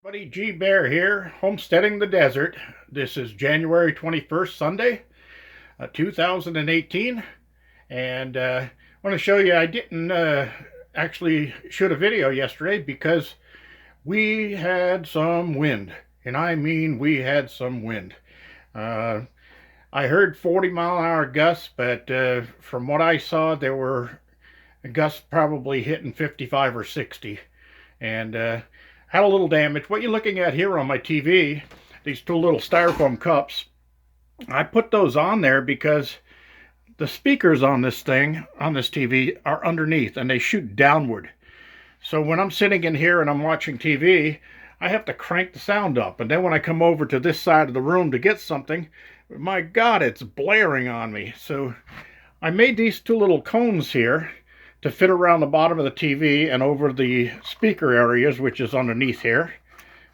Buddy G Bear here, Homesteading the Desert. This is January 21st, Sunday, 2018. And I want to show you, I didn't actually shoot a video yesterday because we had some wind. And I mean, we had some wind. Uh, I heard 40-mile-an-hour gusts, but from what I saw, there were gusts probably hitting 55 or 60. And had a little damage. What you're looking at here on my TV, these two little styrofoam cups, I put those on there because the speakers on this thing, on this TV, are underneath and they shoot downward. So when I'm sitting in here and I'm watching TV, I have to crank the sound up. And then when I come over to this side of the room to get something, my God, it's blaring on me. So I made these two little cones here to fit around the bottom of the TV and over the speaker areas, which is underneath here,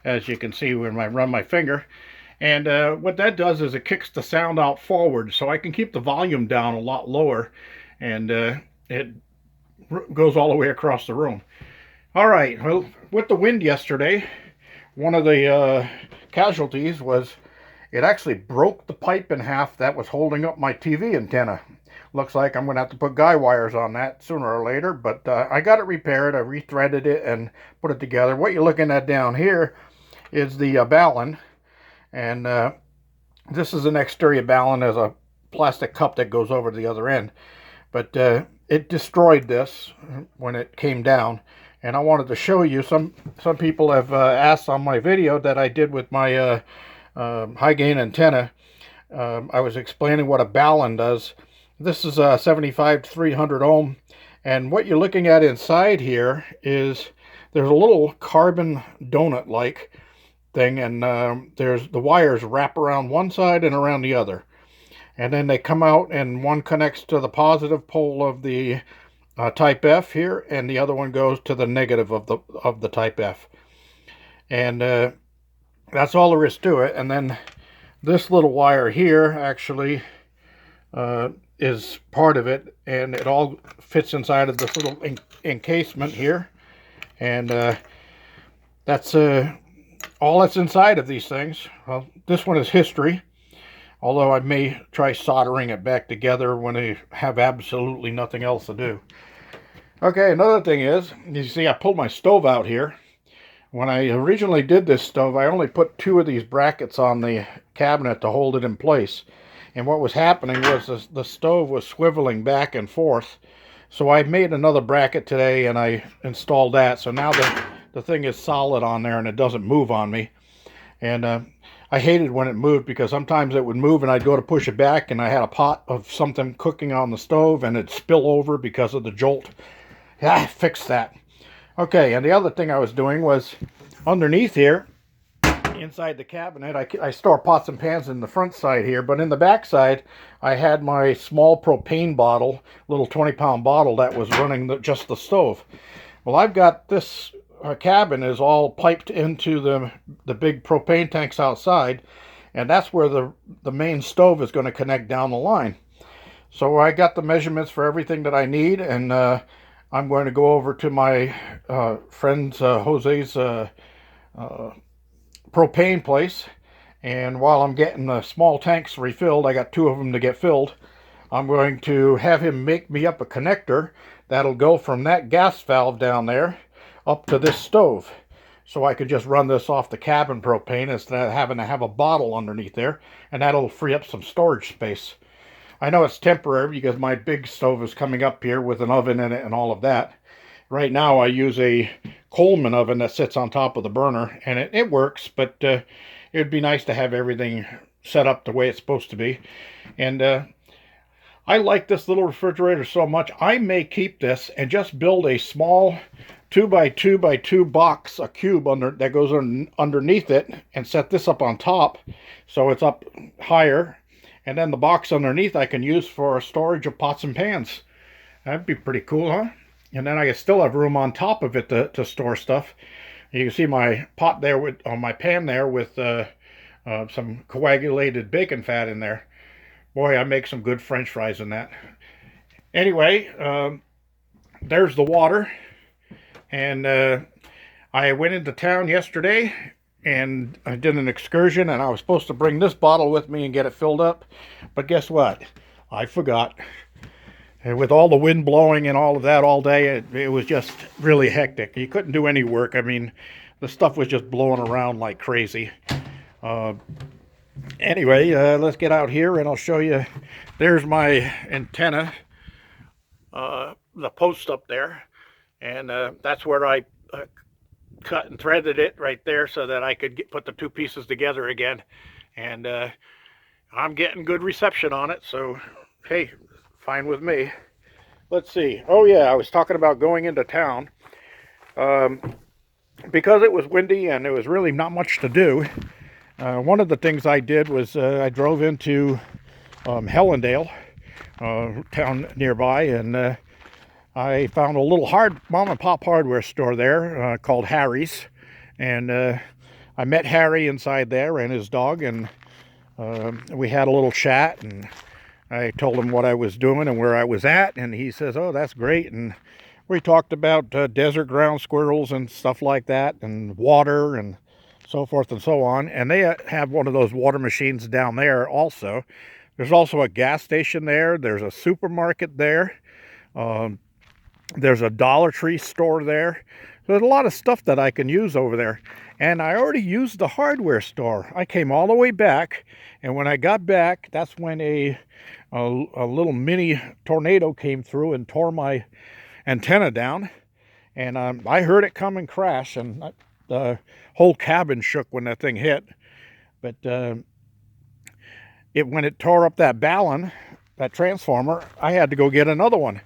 as you can see when I run my finger. And what that does is it kicks the sound out forward, so I can keep the volume down a lot lower, and it goes all the way across the room. All right, well, with the wind yesterday, one of the casualties was it actually broke the pipe in half that was holding up my TV antenna. Looks like I'm going to have to put guy wires on that sooner or later, but I got it repaired. I rethreaded it and put it together. What you're looking at down here is the ballon, and this is an exterior ballon. There's a plastic cup that goes over to the other end, but it destroyed this when it came down, and I wanted to show you. Some people have asked on my video that I did with my high gain antenna. I was explaining what a ballon does. This is a 75 to 300 ohm, and what you're looking at inside here is there's a little carbon donut-like thing, and there's the wires wrap around one side and around the other, and then they come out, and one connects to the positive pole of the type F here, and the other one goes to the negative of the type F, and that's all there is to it. And then this little wire here actually is part of it, and it all fits inside of this little encasement here, and that's all that's inside of these things. Well, this one is history, although I may try soldering it back together when I have absolutely nothing else to do. Okay, another thing is, you see I pulled my stove out here. When I originally did this stove, I only put two of these brackets on the cabinet to hold it in place. And what was happening was the stove was swiveling back and forth. So I made another bracket today and I installed that. So now the thing is solid on there and it doesn't move on me. And I hated when it moved because sometimes it would move and I'd go to push it back and I had a pot of something cooking on the stove and it'd spill over because of the jolt. Yeah, I fixed that. Okay, and the other thing I was doing was underneath here, inside the cabinet, I store pots and pans in the front side here, but in the back side, I had my small propane bottle, little 20-pound bottle that was running just the stove. Well, I've got this cabin is all piped into the big propane tanks outside, and that's where the main stove is going to connect down the line. So I got the measurements for everything that I need, and I'm going to go over to my friend Jose's propane place, and while I'm getting the small tanks refilled, I got two of them to get filled, I'm going to have him make me up a connector that'll go from that gas valve down there up to this stove, so I could just run this off the cabin propane instead of having to have a bottle underneath there, and that'll free up some storage space. I know it's temporary because my big stove is coming up here with an oven in it and all of that. Right now I use a Coleman oven that sits on top of the burner, and it works, but it would be nice to have everything set up the way it's supposed to be. And I like this little refrigerator so much, I may keep this and just build a small 2x2x2 box, a cube that goes underneath it, and set this up on top so it's up higher. And then the box underneath I can use for storage of pots and pans. That'd be pretty cool, huh? And then I still have room on top of it to store stuff. You can see my pot there on my pan there with some coagulated bacon fat in there. Boy, I make some good French fries in that. Anyway, there's the water. And I went into town yesterday and I did an excursion, and I was supposed to bring this bottle with me and get it filled up, but guess what? I forgot. And with all the wind blowing and all of that all day, it was just really hectic. You couldn't do any work. I mean, the stuff was just blowing around like crazy. Uh, anyway, let's get out here and I'll show you. There's my antenna, the post up there, and that's where I cut and threaded it right there so that I could put the two pieces together again. And I'm getting good reception on it, so hey, fine with me. Let's see. Oh yeah, I was talking about going into town. Because it was windy and there was really not much to do, one of the things I did was I drove into Hellendale, town nearby, and I found a little mom and pop hardware store there called Harry's, and I met Harry inside there and his dog, and we had a little chat, and I told him what I was doing and where I was at, and he says, "Oh, that's great." And we talked about desert ground squirrels and stuff like that, and water and so forth and so on. And they have one of those water machines down there also. There's also a gas station there. There's a supermarket there. There's a Dollar Tree store there. There's a lot of stuff that I can use over there. And I already used the hardware store. I came all the way back, and when I got back, that's when a little mini tornado came through and tore my antenna down, and I heard it come and crash, and the whole cabin shook when that thing hit. But when it tore up that ballon, that transformer, I had to go get another one.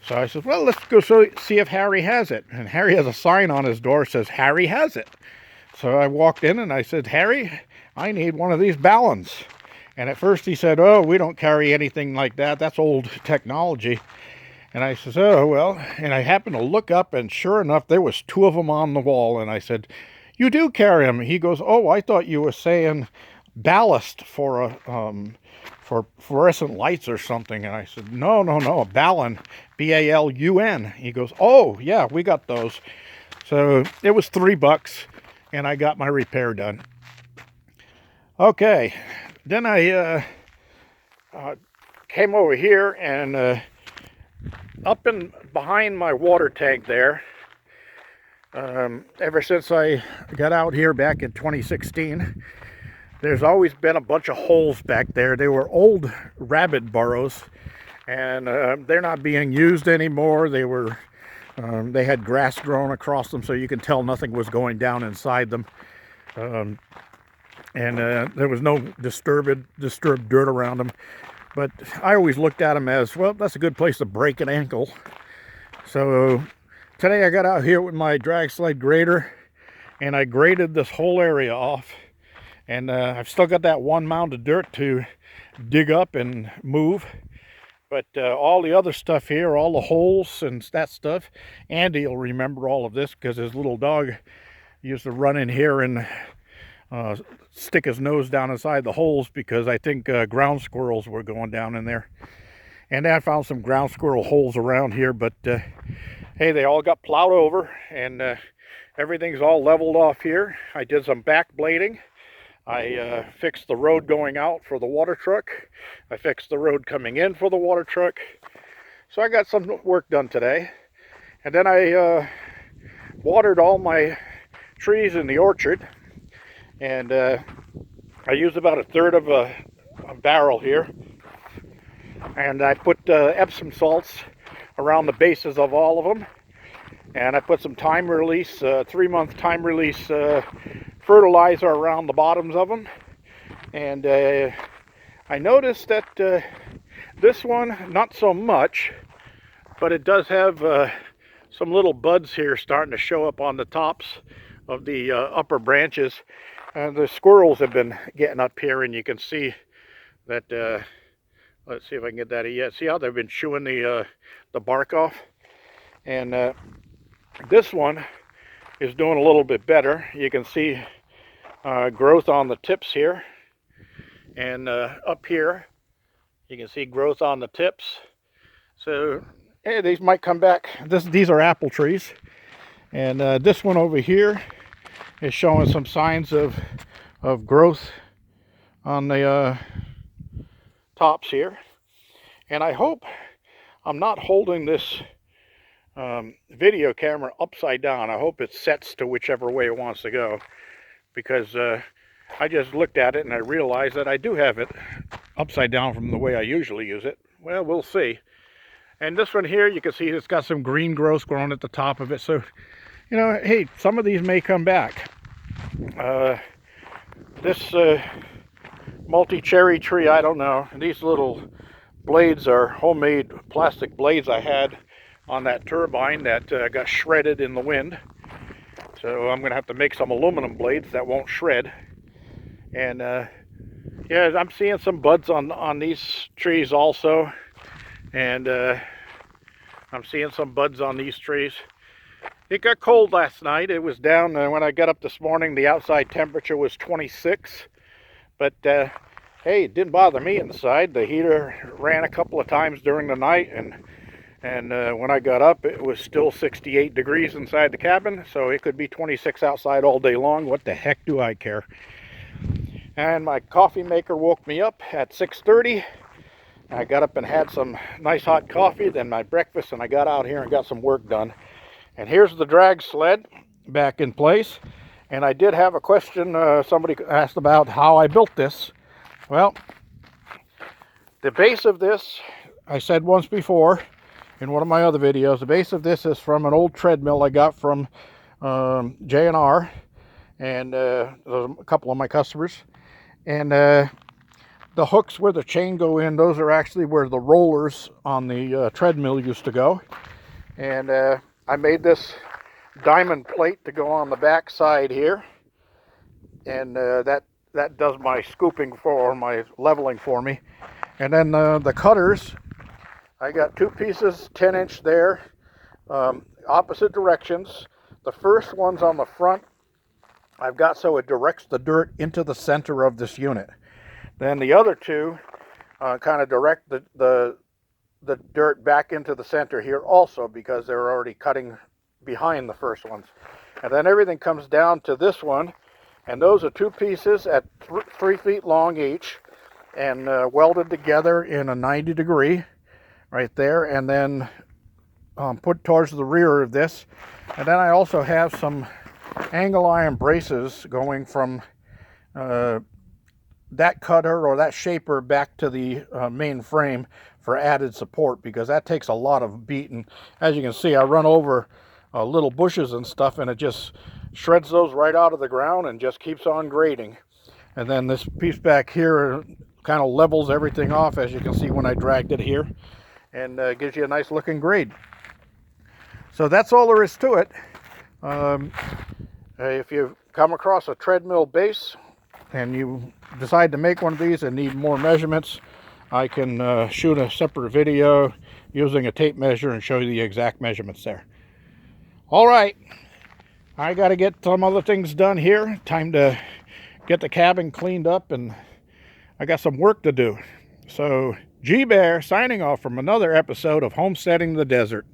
So I said, well, let's go see if Harry has it. And Harry has a sign on his door that says Harry has it. So I walked in and I said, Harry, I need one of these ballons. And at first he said, oh, we don't carry anything like that. That's old technology. And I says, oh, well, and I happened to look up, and sure enough, there was two of them on the wall. And I said, you do carry them? He goes, oh, I thought you were saying ballast for fluorescent lights or something. And I said, no, a ballon, B-A-L-U-N. He goes, oh, yeah, we got those. So it was $3, and I got my repair done. Okay, then I came over here, and up and behind my water tank there, ever since I got out here back in 2016, there's always been a bunch of holes back there. They were old rabbit burrows, and they're not being used anymore. They had grass growing across them, so you can tell nothing was going down inside them. And there was no disturbed dirt around them. But I always looked at them as, well, that's a good place to break an ankle. So today I got out here with my drag sled grader, and I graded this whole area off. And I've still got that one mound of dirt to dig up and move. But all the other stuff here, all the holes and that stuff, Andy will remember all of this because his little dog used to run in here and stick his nose down inside the holes because I think ground squirrels were going down in there. And I found some ground squirrel holes around here, but hey, they all got plowed over, and everything's all leveled off here. I did some back blading. I fixed the road going out for the water truck. I fixed the road coming in for the water truck. So I got some work done today. And then I watered all my trees in the orchard. And I used about 1/3 of a barrel here. And I put Epsom salts around the bases of all of them. And I put some time release, 3-month time release fertilizer around the bottoms of them. And I noticed that this one, not so much, but it does have some little buds here starting to show up on the tops of the upper branches. The squirrels have been getting up here, and you can see that, let's see if I can get that. Yeah, see how they've been chewing the bark off? And this one is doing a little bit better. You can see growth on the tips here, and up here you can see growth on the tips. So hey, these might come back. These are apple trees, and this one over here is showing some signs of growth on the tops here. And I hope I'm not holding this video camera upside down. I hope it sets to whichever way it wants to go, because I just looked at it and I realized that I do have it upside down from the way I usually use it. Well, we'll see. And this one here, you can see it's got some green growth growing at the top of it. So, you know, hey, some of these may come back. This multi-cherry tree, I don't know. These little blades are homemade plastic blades I had on that turbine that got shredded in the wind. So I'm going to have to make some aluminum blades that won't shred. And yeah, I'm seeing some buds on these trees also. And I'm seeing some buds on these trees. It got cold last night. It was down when I got up this morning. The outside temperature was 26. But hey, it didn't bother me inside. The heater ran a couple of times during the night, and when I got up, it was still 68 degrees inside the cabin. So it could be 26 outside all day long. What the heck do I care? And my coffee maker woke me up at 6:30. I got up and had some nice hot coffee, then my breakfast, and I got out here and got some work done. And here's the drag sled back in place. And I did have a question somebody asked about how I built this. Well, the base of this, I said once before in one of my other videos, the base of this is from an old treadmill I got from J&R and a couple of my customers. And the hooks where the chain go in, those are actually where the rollers on the treadmill used to go. And I made this diamond plate to go on the back side here, and that does my scooping for my leveling for me. And then the cutters, I got two pieces 10-inch there, opposite directions. The first one's on the front. I've got so it directs the dirt into the center of this unit. Then the other two kind of direct the dirt back into the center here also, because they're already cutting behind the first ones. And then everything comes down to this one, and those are two pieces at 3 feet long each, and welded together in a 90-degree right there, and then put towards the rear of this. And then I also have some angle iron braces going from that cutter or that shaper back to the main frame for added support, because that takes a lot of beating. As you can see, I run over little bushes and stuff, and it just shreds those right out of the ground and just keeps on grading. And then this piece back here kind of levels everything off, as you can see when I dragged it here, and gives you a nice looking grade. So that's all there is to it. If you come across a treadmill base and you decide to make one of these and need more measurements, I can shoot a separate video using a tape measure and show you the exact measurements there. All right, I got to get some other things done here. Time to get the cabin cleaned up, and I got some work to do. So, G-Bear signing off from another episode of Homesteading the Desert.